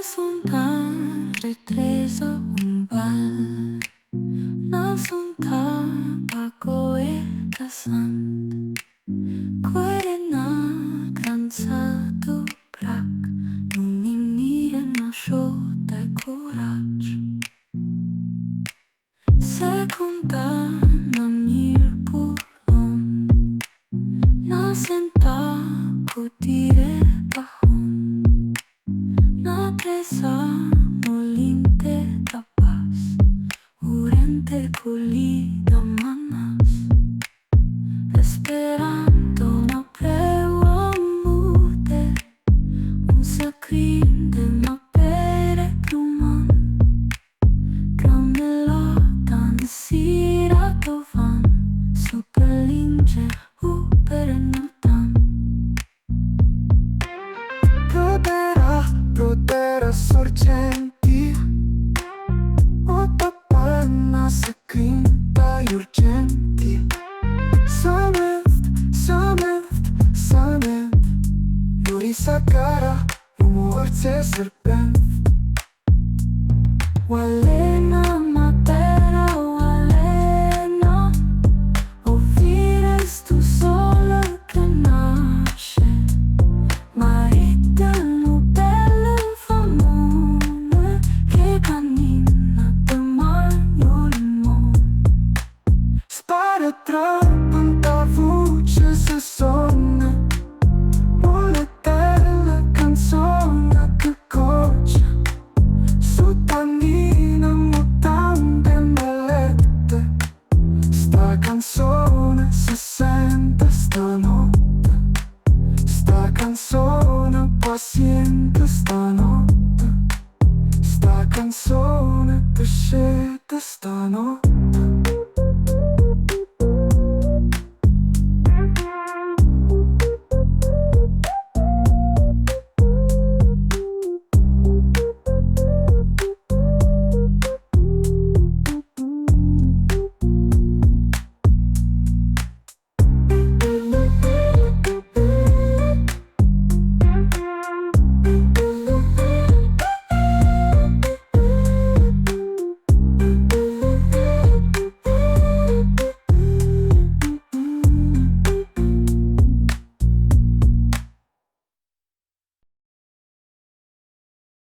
Nasunta, gredresa, unbal, Nasunta, pagore, casand, Cuere, granza, prack, Numinìre, jota e curagg. Secunda, namir, bulon, senta, cudire, bajon, tresa, molinte, Urente, culida, manas. Esperanto, mude, bene, gramelot, Prodera sorgenti, panna Secunda urgenti. Samenth, Lurisa cara, umorse serpent. Malena.